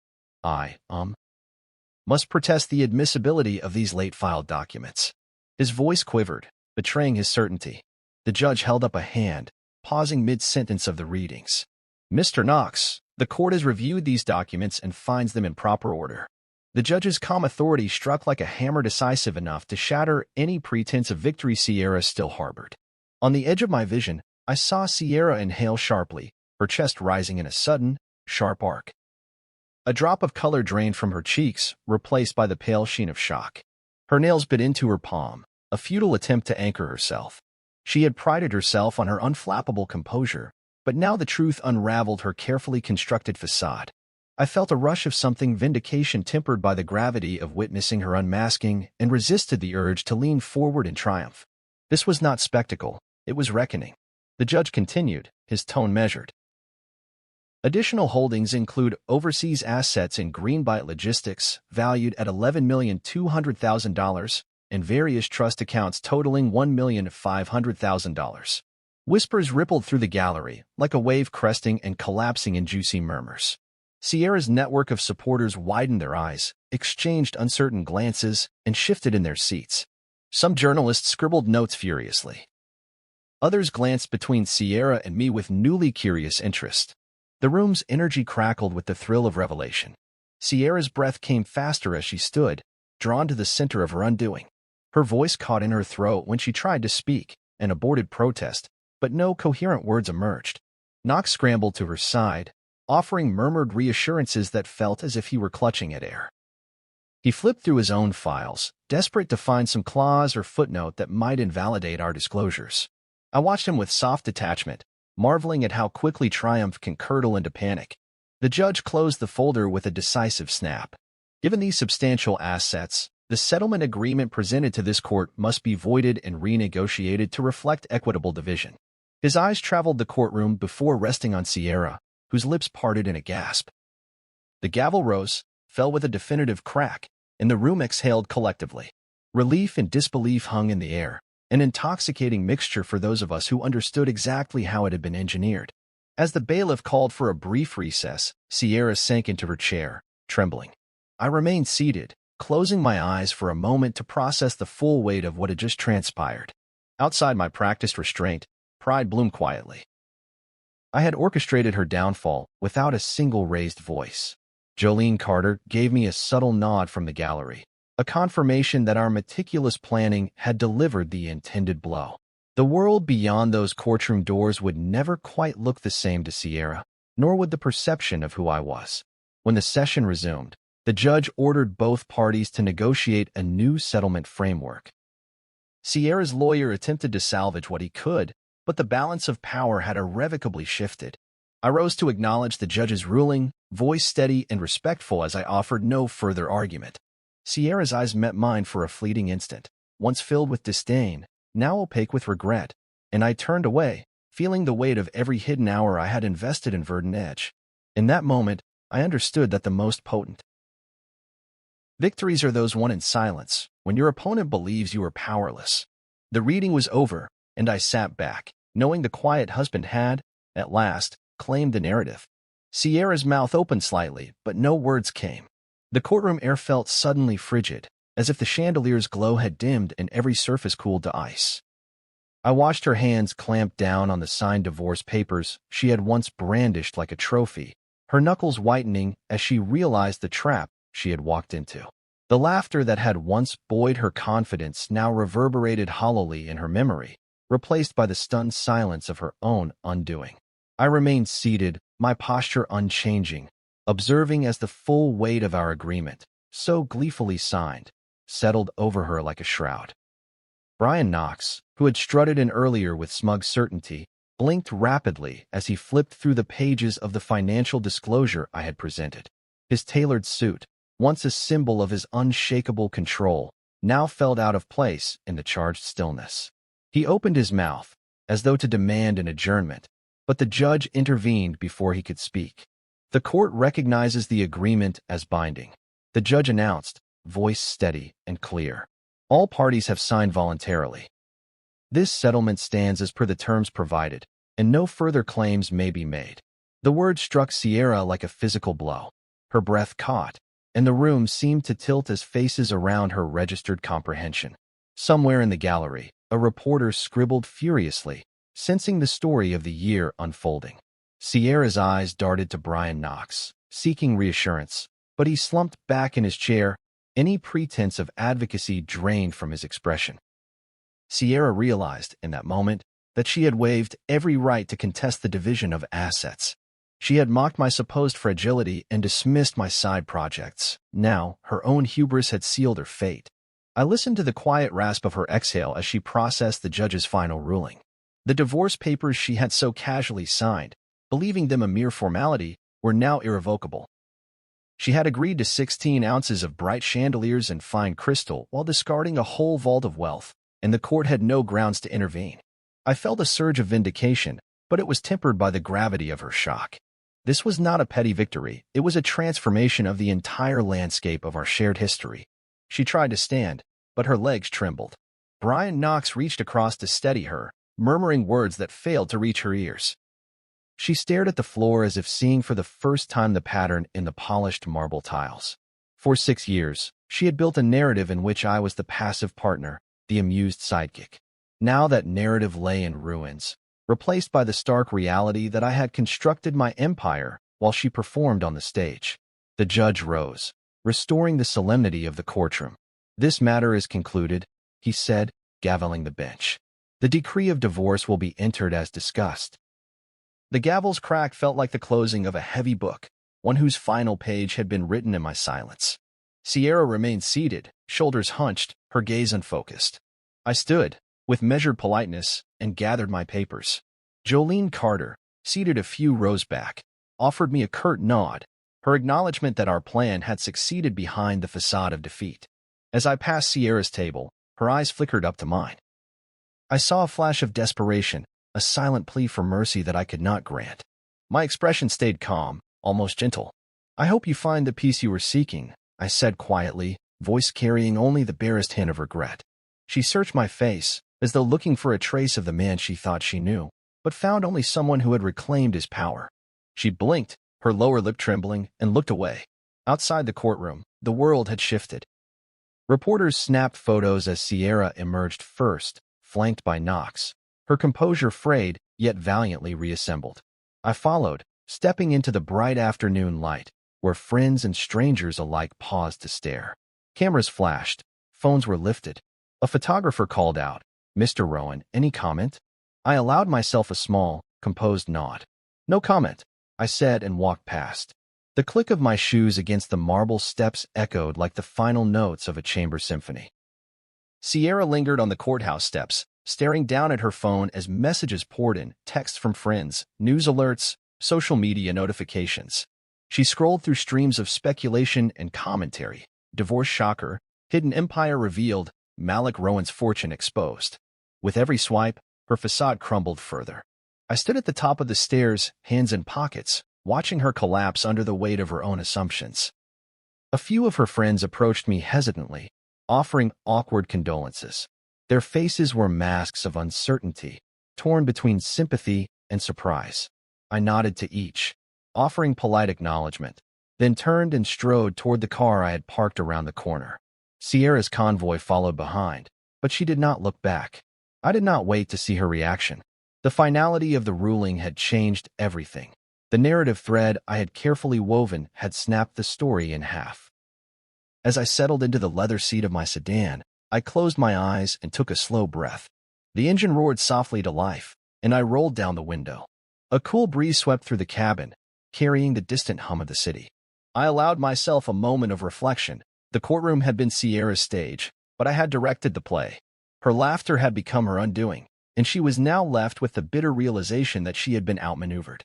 I, must protest the admissibility of these late-filed documents. His voice quivered, betraying his certainty. The judge held up a hand, pausing mid-sentence of the readings. Mr. Knox, the court has reviewed these documents and finds them in proper order. The judge's calm authority struck like a hammer, decisive enough to shatter any pretense of victory Sierra still harbored. On the edge of my vision, I saw Sierra inhale sharply, her chest rising in a sudden, sharp arc. A drop of color drained from her cheeks, replaced by the pale sheen of shock. Her nails bit into her palm, a futile attempt to anchor herself. She had prided herself on her unflappable composure, but now the truth unraveled her carefully constructed facade. I felt a rush of something vindication tempered by the gravity of witnessing her unmasking and resisted the urge to lean forward in triumph. This was not spectacle, it was reckoning. The judge continued, his tone measured. Additional holdings include overseas assets in Greenbite Logistics, valued at $11,200,000, and various trust accounts totaling $1,500,000. Whispers rippled through the gallery, like a wave cresting and collapsing in juicy murmurs. Sierra's network of supporters widened their eyes, exchanged uncertain glances, and shifted in their seats. Some journalists scribbled notes furiously. Others glanced between Sierra and me with newly curious interest. The room's energy crackled with the thrill of revelation. Sierra's breath came faster as she stood, drawn to the center of her undoing. Her voice caught in her throat when she tried to speak, an aborted protest, but no coherent words emerged. Knox scrambled to her side, offering murmured reassurances that felt as if he were clutching at air. He flipped through his own files, desperate to find some clause or footnote that might invalidate our disclosures. I watched him with soft detachment, marveling at how quickly triumph can curdle into panic. The judge closed the folder with a decisive snap. Given these substantial assets, the settlement agreement presented to this court must be voided and renegotiated to reflect equitable division. His eyes traveled the courtroom before resting on Sierra, whose lips parted in a gasp. The gavel rose, fell with a definitive crack, and the room exhaled collectively. Relief and disbelief hung in the air, an intoxicating mixture for those of us who understood exactly how it had been engineered. As the bailiff called for a brief recess, Sierra sank into her chair, trembling. I remained seated, closing my eyes for a moment to process the full weight of what had just transpired. Outside my practiced restraint, pride bloomed quietly. I had orchestrated her downfall without a single raised voice. Jolene Carter gave me a subtle nod from the gallery, a confirmation that our meticulous planning had delivered the intended blow. The world beyond those courtroom doors would never quite look the same to Sierra, nor would the perception of who I was. When the session resumed, the judge ordered both parties to negotiate a new settlement framework. Sierra's lawyer attempted to salvage what he could, but the balance of power had irrevocably shifted. I rose to acknowledge the judge's ruling, voice steady and respectful as I offered no further argument. Sierra's eyes met mine for a fleeting instant, once filled with disdain, now opaque with regret, and I turned away, feeling the weight of every hidden hour I had invested in Verdant Edge. In that moment, I understood that the most potent victories are those won in silence, when your opponent believes you are powerless. The reading was over, and I sat back, knowing the quiet husband had, at last, claimed the narrative. Sierra's mouth opened slightly, but no words came. The courtroom air felt suddenly frigid, as if the chandelier's glow had dimmed and every surface cooled to ice. I watched her hands clamp down on the signed divorce papers she had once brandished like a trophy, her knuckles whitening as she realized the trap she had walked into. The laughter that had once buoyed her confidence now reverberated hollowly in her memory, replaced by the stunned silence of her own undoing. I remained seated, my posture unchanging, observing as the full weight of our agreement, so gleefully signed, settled over her like a shroud. Brian Knox, who had strutted in earlier with smug certainty, blinked rapidly as he flipped through the pages of the financial disclosure I had presented. His tailored suit, once a symbol of his unshakable control, now felt out of place in the charged stillness. He opened his mouth, as though to demand an adjournment, but the judge intervened before he could speak. The court recognizes the agreement as binding, the judge announced, voice steady and clear. All parties have signed voluntarily. This settlement stands as per the terms provided, and no further claims may be made. The word struck Sierra like a physical blow. Her breath caught, and the room seemed to tilt as faces around her registered comprehension. Somewhere in the gallery, a reporter scribbled furiously, sensing the story of the year unfolding. Sierra's eyes darted to Brian Knox, seeking reassurance, but he slumped back in his chair, any pretense of advocacy drained from his expression. Sierra realized, in that moment, that she had waived every right to contest the division of assets. She had mocked my supposed fragility and dismissed my side projects. Now, her own hubris had sealed her fate. I listened to the quiet rasp of her exhale as she processed the judge's final ruling. The divorce papers she had so casually signed, believing them a mere formality, were now irrevocable. She had agreed to 16 ounces of bright chandeliers and fine crystal while discarding a whole vault of wealth, and the court had no grounds to intervene. I felt a surge of vindication, but it was tempered by the gravity of her shock. This was not a petty victory, it was a transformation of the entire landscape of our shared history. She tried to stand, but her legs trembled. Brian Knox reached across to steady her, murmuring words that failed to reach her ears. She stared at the floor as if seeing for the first time the pattern in the polished marble tiles. For 6 years, she had built a narrative in which I was the passive partner, the amused sidekick. Now that narrative lay in ruins, replaced by the stark reality that I had constructed my empire while she performed on the stage. The judge rose, restoring the solemnity of the courtroom. "This matter is concluded," he said, gaveling the bench. "The decree of divorce will be entered as discussed." The gavel's crack felt like the closing of a heavy book, one whose final page had been written in my silence. Sierra remained seated, shoulders hunched, her gaze unfocused. I stood, with measured politeness, and gathered my papers. Jolene Carter, seated a few rows back, offered me a curt nod, her acknowledgement that our plan had succeeded behind the facade of defeat. As I passed Sierra's table, her eyes flickered up to mine. I saw a flash of desperation, a silent plea for mercy that I could not grant. My expression stayed calm, almost gentle. "I hope you find the peace you were seeking," I said quietly, voice carrying only the barest hint of regret. She searched my face, as though looking for a trace of the man she thought she knew, but found only someone who had reclaimed his power. She blinked, her lower lip trembling, and looked away. Outside the courtroom, the world had shifted. Reporters snapped photos as Sierra emerged first, flanked by Knox, her composure frayed, yet valiantly reassembled. I followed, stepping into the bright afternoon light, where friends and strangers alike paused to stare. Cameras flashed, phones were lifted. A photographer called out, "Mr. Rowan, any comment?" I allowed myself a small, composed nod. "No comment," I said and walked past. The click of my shoes against the marble steps echoed like the final notes of a chamber symphony. Sierra lingered on the courthouse steps, staring down at her phone as messages poured in, texts from friends, news alerts, social media notifications. She scrolled through streams of speculation and commentary. Divorce shocker, hidden empire revealed, Malik Rowan's fortune exposed. With every swipe, her facade crumbled further. I stood at the top of the stairs, hands in pockets, watching her collapse under the weight of her own assumptions. A few of her friends approached me hesitantly, offering awkward condolences. Their faces were masks of uncertainty, torn between sympathy and surprise. I nodded to each, offering polite acknowledgement, then turned and strode toward the car I had parked around the corner. Sierra's convoy followed behind, but she did not look back. I did not wait to see her reaction. The finality of the ruling had changed everything. The narrative thread I had carefully woven had snapped the story in half. As I settled into the leather seat of my sedan, I closed my eyes and took a slow breath. The engine roared softly to life, and I rolled down the window. A cool breeze swept through the cabin, carrying the distant hum of the city. I allowed myself a moment of reflection. The courtroom had been Sierra's stage, but I had directed the play. Her laughter had become her undoing, and she was now left with the bitter realization that she had been outmaneuvered.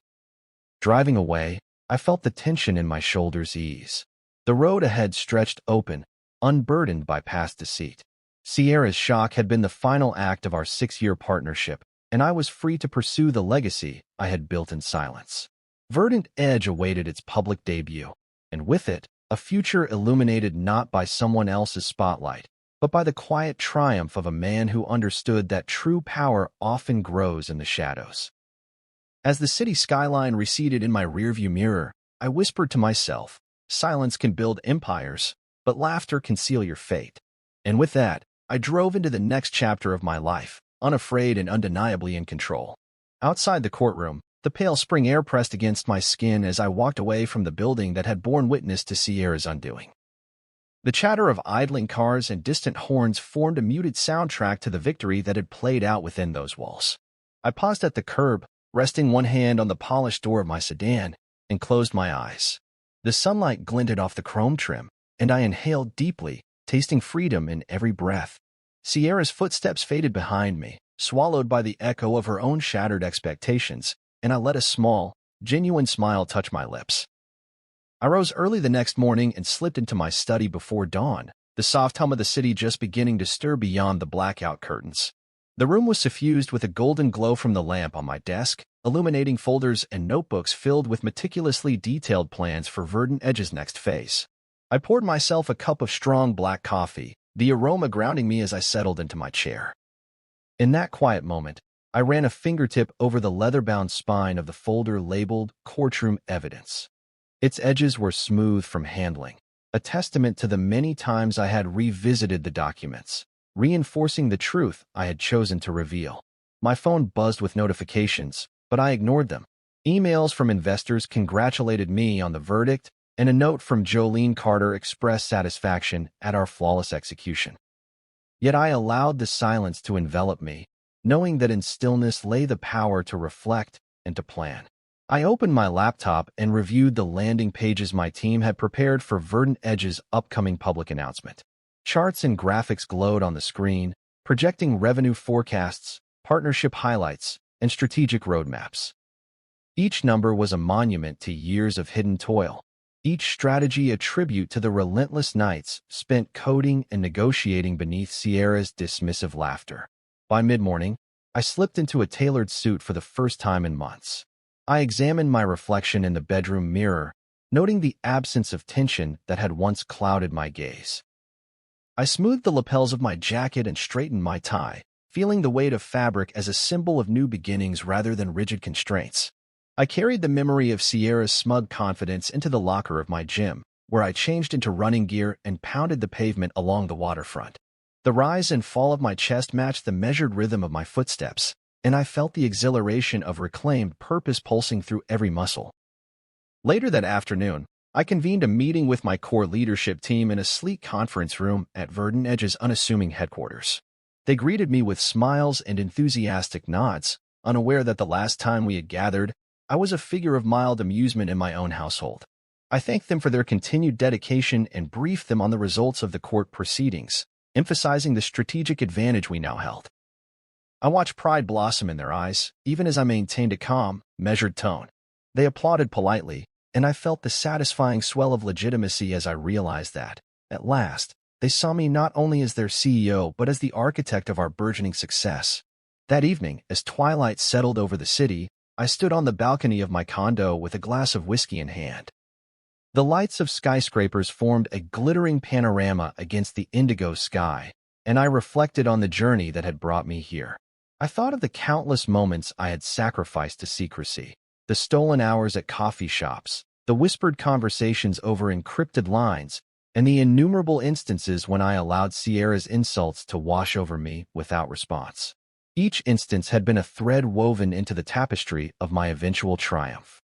Driving away, I felt the tension in my shoulders ease. The road ahead stretched open, unburdened by past deceit. Sierra's shock had been the final act of our 6-year partnership, and I was free to pursue the legacy I had built in silence. Verdant Edge awaited its public debut, and with it, a future illuminated not by someone else's spotlight, but by the quiet triumph of a man who understood that true power often grows in the shadows. As the city skyline receded in my rearview mirror, I whispered to myself, "Silence can build empires, but laughter can seal your fate." And with that, I drove into the next chapter of my life, unafraid and undeniably in control. Outside the courtroom, the pale spring air pressed against my skin as I walked away from the building that had borne witness to Sierra's undoing. The chatter of idling cars and distant horns formed a muted soundtrack to the victory that had played out within those walls. I paused at the curb, resting one hand on the polished door of my sedan, and closed my eyes. The sunlight glinted off the chrome trim, and I inhaled deeply, tasting freedom in every breath. Sierra's footsteps faded behind me, swallowed by the echo of her own shattered expectations, and I let a small, genuine smile touch my lips. I rose early the next morning and slipped into my study before dawn, the soft hum of the city just beginning to stir beyond the blackout curtains. The room was suffused with a golden glow from the lamp on my desk, illuminating folders and notebooks filled with meticulously detailed plans for Verdant Edge's next phase. I poured myself a cup of strong black coffee, the aroma grounding me as I settled into my chair. In that quiet moment, I ran a fingertip over the leather-bound spine of the folder labeled Courtroom Evidence. Its edges were smooth from handling, a testament to the many times I had revisited the documents, reinforcing the truth I had chosen to reveal. My phone buzzed with notifications, but I ignored them. Emails from investors congratulated me on the verdict, and a note from Jolene Carter expressed satisfaction at our flawless execution. Yet I allowed the silence to envelop me, knowing that in stillness lay the power to reflect and to plan. I opened my laptop and reviewed the landing pages my team had prepared for Verdant Edge's upcoming public announcement. Charts and graphics glowed on the screen, projecting revenue forecasts, partnership highlights, and strategic roadmaps. Each number was a monument to years of hidden toil, each strategy a tribute to the relentless nights spent coding and negotiating beneath Sierra's dismissive laughter. By mid-morning, I slipped into a tailored suit for the first time in months. I examined my reflection in the bedroom mirror, noting the absence of tension that had once clouded my gaze. I smoothed the lapels of my jacket and straightened my tie, feeling the weight of fabric as a symbol of new beginnings rather than rigid constraints. I carried the memory of Sierra's smug confidence into the locker of my gym, where I changed into running gear and pounded the pavement along the waterfront. The rise and fall of my chest matched the measured rhythm of my footsteps, and I felt the exhilaration of reclaimed purpose pulsing through every muscle. Later that afternoon, I convened a meeting with my core leadership team in a sleek conference room at Verdant Edge's unassuming headquarters. They greeted me with smiles and enthusiastic nods, unaware that the last time we had gathered, I was a figure of mild amusement in my own household. I thanked them for their continued dedication and briefed them on the results of the court proceedings, emphasizing the strategic advantage we now held. I watched pride blossom in their eyes, even as I maintained a calm, measured tone. They applauded politely, and I felt the satisfying swell of legitimacy as I realized that, at last, they saw me not only as their CEO but as the architect of our burgeoning success. That evening, as twilight settled over the city, I stood on the balcony of my condo with a glass of whiskey in hand. The lights of skyscrapers formed a glittering panorama against the indigo sky, and I reflected on the journey that had brought me here. I thought of the countless moments I had sacrificed to secrecy, the stolen hours at coffee shops, the whispered conversations over encrypted lines, and the innumerable instances when I allowed Sierra's insults to wash over me without response. Each instance had been a thread woven into the tapestry of my eventual triumph.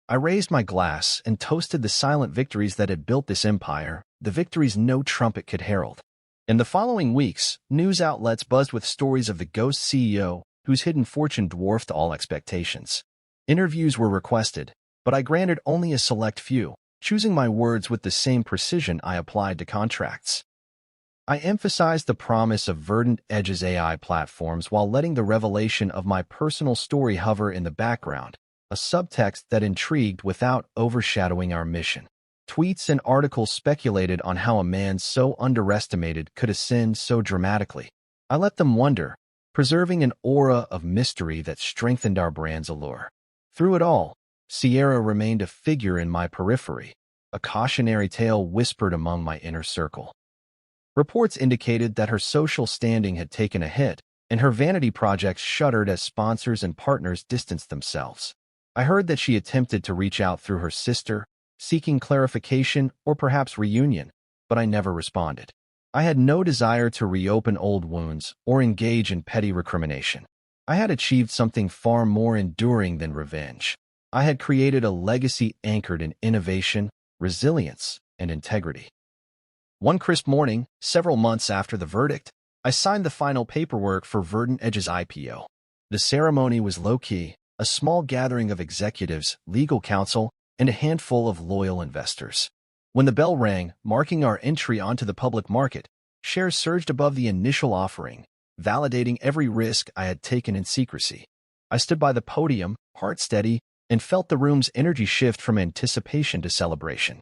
I raised my glass and toasted the silent victories that had built this empire, the victories no trumpet could herald. In the following weeks, news outlets buzzed with stories of the ghost CEO, whose hidden fortune dwarfed all expectations. Interviews were requested, but I granted only a select few, choosing my words with the same precision I applied to contracts. I emphasized the promise of Verdant Edge's AI platforms while letting the revelation of my personal story hover in the background, a subtext that intrigued without overshadowing our mission. Tweets and articles speculated on how a man so underestimated could ascend so dramatically. I let them wonder, preserving an aura of mystery that strengthened our brand's allure. Through it all, Sierra remained a figure in my periphery, a cautionary tale whispered among my inner circle. Reports indicated that her social standing had taken a hit, and her vanity projects shuttered as sponsors and partners distanced themselves. I heard that she attempted to reach out through her sister, seeking clarification or perhaps reunion, but I never responded. I had no desire to reopen old wounds or engage in petty recrimination. I had achieved something far more enduring than revenge. I had created a legacy anchored in innovation, resilience, and integrity. One crisp morning, several months after the verdict, I signed the final paperwork for Verdant Edge's IPO. The ceremony was low-key, a small gathering of executives, legal counsel, and a handful of loyal investors. When the bell rang, marking our entry onto the public market, shares surged above the initial offering, validating every risk I had taken in secrecy. I stood by the podium, heart steady, and felt the room's energy shift from anticipation to celebration.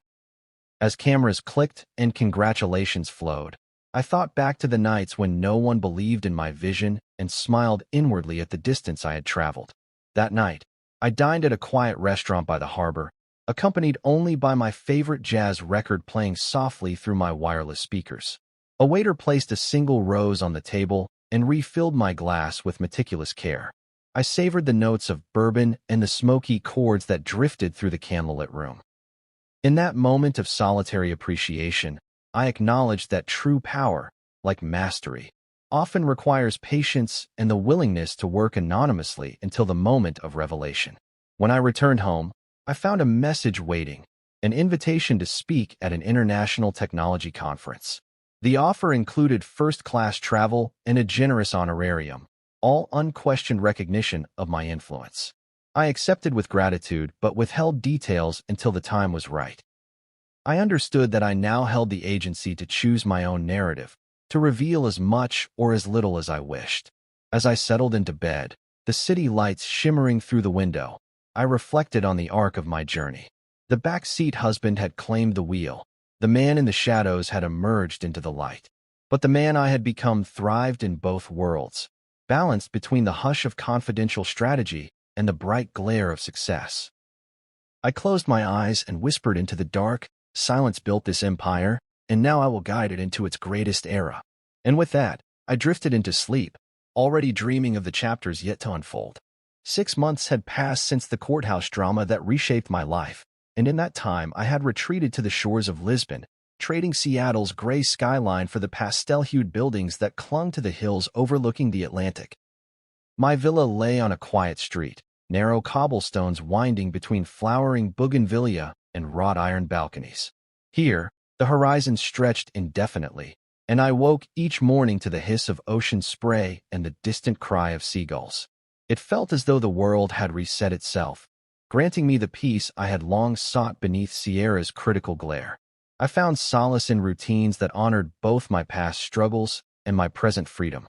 As cameras clicked and congratulations flowed, I thought back to the nights when no one believed in my vision and smiled inwardly at the distance I had traveled. That night, I dined at a quiet restaurant by the harbor, accompanied only by my favorite jazz record playing softly through my wireless speakers. A waiter placed a single rose on the table and refilled my glass with meticulous care. I savored the notes of bourbon and the smoky chords that drifted through the candlelit room. In that moment of solitary appreciation, I acknowledged that true power, like mastery, often requires patience and the willingness to work anonymously until the moment of revelation. When I returned home, I found a message waiting, an invitation to speak at an international technology conference. The offer included first-class travel and a generous honorarium, all unquestioned recognition of my influence. I accepted with gratitude but withheld details until the time was right. I understood that I now held the agency to choose my own narrative, to reveal as much or as little as I wished. As I settled into bed, the city lights shimmering through the window, I reflected on the arc of my journey. The backseat husband had claimed the wheel. The man in the shadows had emerged into the light. But the man I had become thrived in both worlds, balanced between the hush of confidential strategy and the bright glare of success. I closed my eyes and whispered into the dark, silence built this empire, and now I will guide it into its greatest era. And with that, I drifted into sleep, already dreaming of the chapters yet to unfold. 6 months had passed since the courthouse drama that reshaped my life, and in that time I had retreated to the shores of Lisbon, trading Seattle's gray skyline for the pastel-hued buildings that clung to the hills overlooking the Atlantic. My villa lay on a quiet street, narrow cobblestones winding between flowering bougainvillea and wrought iron balconies. Here, the horizon stretched indefinitely, and I woke each morning to the hiss of ocean spray and the distant cry of seagulls. It felt as though the world had reset itself, granting me the peace I had long sought beneath Sierra's critical glare. I found solace in routines that honored both my past struggles and my present freedom.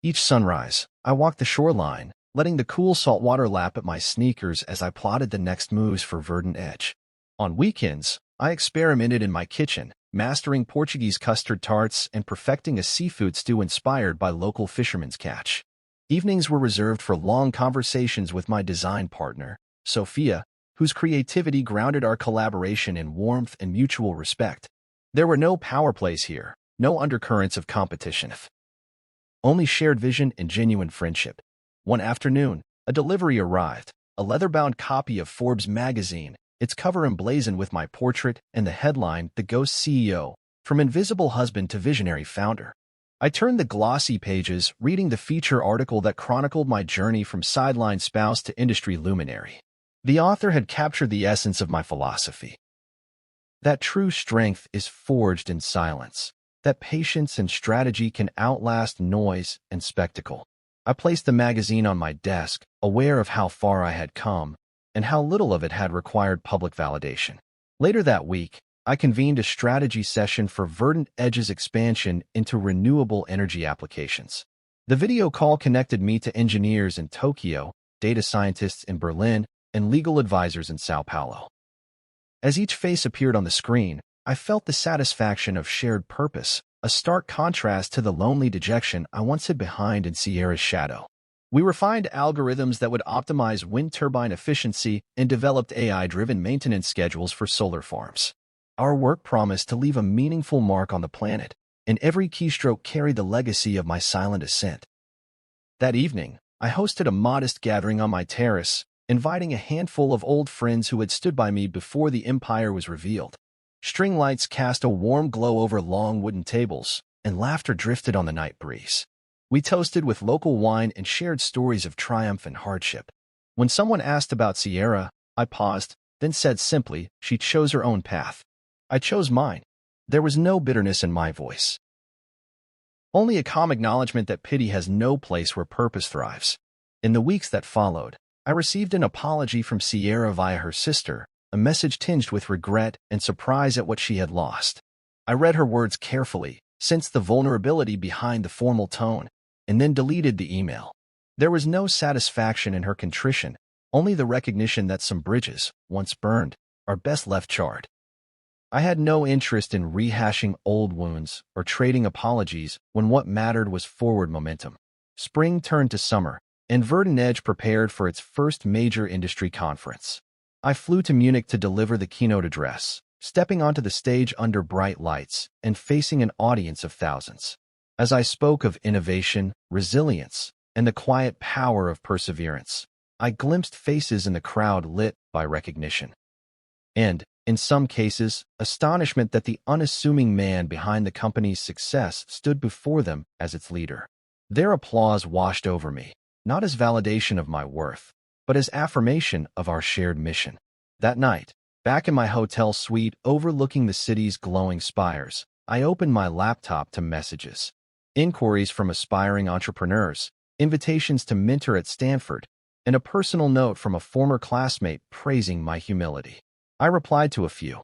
Each sunrise, I walked the shoreline, letting the cool saltwater lap at my sneakers as I plotted the next moves for Verdant Edge. On weekends, I experimented in my kitchen, mastering Portuguese custard tarts and perfecting a seafood stew inspired by local fishermen's catch. Evenings were reserved for long conversations with my design partner, Sophia, whose creativity grounded our collaboration in warmth and mutual respect. There were no power plays here, no undercurrents of competition. Only shared vision and genuine friendship. One afternoon, a delivery arrived, a leather-bound copy of Forbes magazine, its cover emblazoned with my portrait and the headline, "The Ghost CEO, From Invisible Husband to Visionary Founder." I turned the glossy pages, reading the feature article that chronicled my journey from sideline spouse to industry luminary. The author had captured the essence of my philosophy: that true strength is forged in silence, that patience and strategy can outlast noise and spectacle. I placed the magazine on my desk, aware of how far I had come and how little of it had required public validation. Later that week, I convened a strategy session for Verdant Edge's expansion into renewable energy applications. The video call connected me to engineers in Tokyo, data scientists in Berlin, and legal advisors in Sao Paulo. As each face appeared on the screen, I felt the satisfaction of shared purpose, a stark contrast to the lonely dejection I once hid behind in Sierra's shadow. We refined algorithms that would optimize wind turbine efficiency and developed AI-driven maintenance schedules for solar farms. Our work promised to leave a meaningful mark on the planet, and every keystroke carried the legacy of my silent ascent. That evening, I hosted a modest gathering on my terrace, inviting a handful of old friends who had stood by me before the empire was revealed. String lights cast a warm glow over long wooden tables, and laughter drifted on the night breeze. We toasted with local wine and shared stories of triumph and hardship. When someone asked about Sierra, I paused, then said simply, "She chose her own path. I chose mine." There was no bitterness in my voice, only a calm acknowledgement that pity has no place where purpose thrives. In the weeks that followed, I received an apology from Sierra via her sister, a message tinged with regret and surprise at what she had lost. I read her words carefully, sensed the vulnerability behind the formal tone, and then deleted the email. There was no satisfaction in her contrition, only the recognition that some bridges, once burned, are best left charred. I had no interest in rehashing old wounds or trading apologies when what mattered was forward momentum. Spring turned to summer, and Verdant Edge prepared for its first major industry conference. I flew to Munich to deliver the keynote address, stepping onto the stage under bright lights and facing an audience of thousands. As I spoke of innovation, resilience, and the quiet power of perseverance, I glimpsed faces in the crowd lit by recognition. And, in some cases, astonishment that the unassuming man behind the company's success stood before them as its leader. Their applause washed over me, not as validation of my worth, but as affirmation of our shared mission. That night, back in my hotel suite overlooking the city's glowing spires, I opened my laptop to messages. Inquiries from aspiring entrepreneurs, invitations to mentor at Stanford, and a personal note from a former classmate praising my humility. I replied to a few.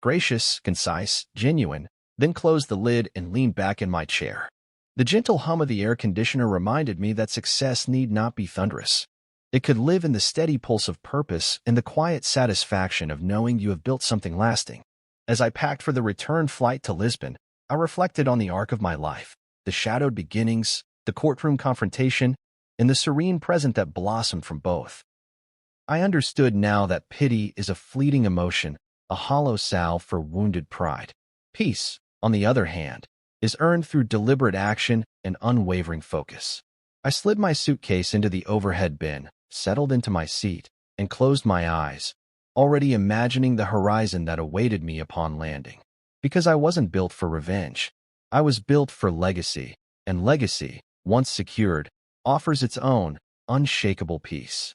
Gracious, concise, genuine, then closed the lid and leaned back in my chair. The gentle hum of the air conditioner reminded me that success need not be thunderous. It could live in the steady pulse of purpose and the quiet satisfaction of knowing you have built something lasting. As I packed for the return flight to Lisbon, I reflected on the arc of my life, the shadowed beginnings, the courtroom confrontation, and the serene present that blossomed from both. I understood now that pity is a fleeting emotion, a hollow salve for wounded pride. Peace, on the other hand, is earned through deliberate action and unwavering focus. I slid my suitcase into the overhead bin, settled into my seat, and closed my eyes, already imagining the horizon that awaited me upon landing. Because I wasn't built for revenge. I was built for legacy, and legacy, once secured, offers its own unshakable peace.